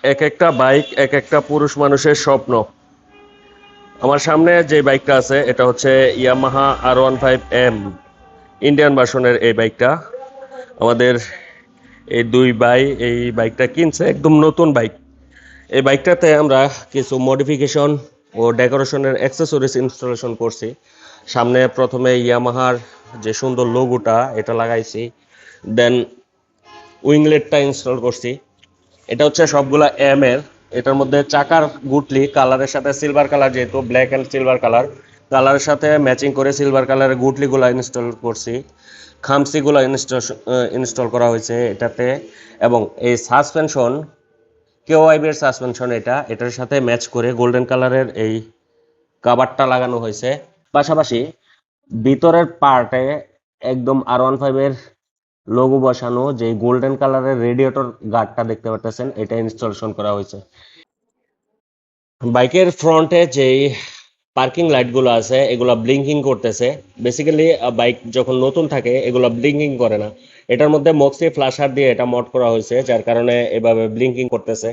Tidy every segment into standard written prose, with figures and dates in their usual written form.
এক একটা বাইক এক একটা পুরুষ মানুষের স্বপ্ন। আমার সামনে যে বাইকটা আছে এটা হচ্ছে ইয়ামাহা R15M ইন্ডিয়ান ভার্সনের এই বাইকটা। আমাদের এই দুই ভাই এই বাইকটা কিনছে, একদম নতুন বাইক। এই বাইকটাতে আমরা কিছু মডিফিকেশন ও ডেকোরেশনের অ্যাক্সেসরিজ ইনস্টলেশন করছি। সামনে প্রথমে ইয়ামাহার যে সুন্দর লোগোটা এটা লাগাইছি, দেন উইংলেটটা ইনস্টল করছি। এটা হচ্ছে সবগুলা এম এর। এটার মধ্যে চাকার গুটলি কালারের সাথে সিলভার কালার, যেহেতু ব্ল্যাক অ্যান্ড সিলভার কালারের সাথে ম্যাচিং করে সিলভার কালারের গুটলিগুলো ইনস্টল করছি। খামসিগুলো ইনস্টল করা হয়েছে এটাতে। এবং এই সাসপেনশন কেওআইবির সাসপেনশন, এটার সাথে ম্যাচ করে গোল্ডেন কালারের এই কাভারটা লাগানো হয়েছে। পাশাপাশি ভিতরের পার্টে একদম R15 এর লোগো বসানো যে গোল্ডেন কালারের রেডিয়েটর গার্ডটা দেখতে পাচ্ছেন, এটা ইনস্টলেশন করা হয়েছে। বাইকের ফ্রন্টে যেই পার্কিং লাইটগুলো আছে এগুলো ব্লিঙ্কিং করতেছে। বেসিক্যালি বাইক যখন নতুন থাকে এগুলো ব্লিঙ্কিং করে না। এটার মধ্যে মক্সি ফ্ল্যাশার দিয়ে এটা মড করা হয়েছে, যার কারণে এভাবে ব্লিঙ্কিং করতেছে।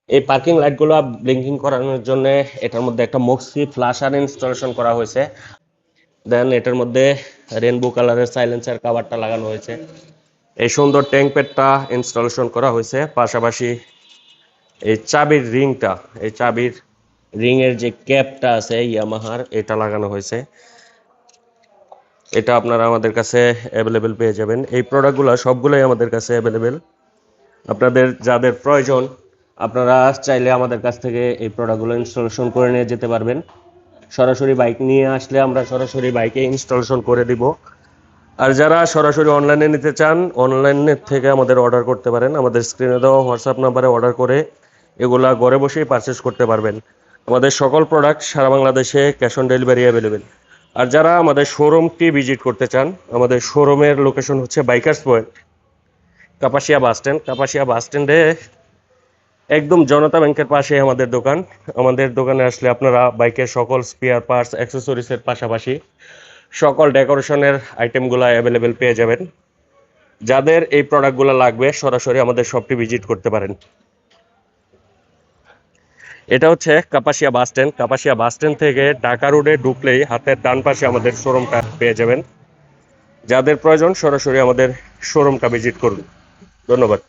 এই পার্কিং লাইটগুলো ব্লিঙ্কিং করানোর জন্য এটার মধ্যে একটা মক্সি ফ্ল্যাশার ইনস্টলেশন করা হয়েছে। দেন এটার মধ্যে রেনবো কালারের সাইলেন্সার কভারটা লাগানো হয়েছে। এই সুন্দর ট্যাঙ্ক প্যাডটা ইনস্টলেশন করা হয়েছে। পাশাপাশি এই চাবির রিংটা, এই চাবির রিংয়ের যে ক্যাপটা আছে ইয়ামাহার, এটা লাগানো হয়েছে। এটা আপনারা আমাদের কাছে অ্যাভেলেবেল পেয়ে যাবেন। এই প্রোডাক্টগুলো সবগুলোই আমাদের কাছে অ্যাভেলেবেল। আপনাদের যাদের প্রয়োজন আপনারা চাইলে আমাদের কাছ থেকে এই প্রোডাক্টগুলো ইনস্টলেশন করে নিয়ে যেতে পারবেন। সরাসরি বাইক নিয়ে আসলে আমরা সরাসরি বাইকে ইনস্টলেশন করে দিব। আর যারা সরাসরি অনলাইনে নিতে চান অনলাইনের থেকে আমাদের অর্ডার করতে পারেন। আমাদের স্ক্রিনে দেওয়া হোয়াটসঅ্যাপ নাম্বারে অর্ডার করে এগুলা ঘরে বসেই পারচেস করতে পারবেন। আমাদের সকল প্রোডাক্ট সারা বাংলাদেশে ক্যাশ অন ডেলিভারি অ্যাভেলেবেল। আর যারা আমাদের শোরুমটি ভিজিট করতে চান, আমাদের শোরুমের লোকেশন হচ্ছে bikers point, Kapasia bus stand. Kapasia bus স্ট্যান্ডে একদম জনতা ব্যাংকের পাশে আমাদের দোকান। আমাদের দোকানে আসলে আপনারা বাইকের সকল স্পেয়ার পার্টস অ্যাক্সেসরিজের পাশাপাশি সকল ডেকোরেশনের আইটেমগুলো অ্যাভেলেবেল পেয়ে যাবেন। যাদের এই প্রোডাক্টগুলো লাগবে সরাসরি আমাদের শপটি ভিজিট করতে পারেন। এটা হচ্ছে Kapasia bus stand. Kapasia bus stand থেকে ঢাকা রোডে ঢুকলেই হাতের ডান পাশে আমাদের শোরুমটা পেয়ে যাবেন। যাদের প্রয়োজন সরাসরি আমাদের শোরুমটা ভিজিট করুন। ধন্যবাদ।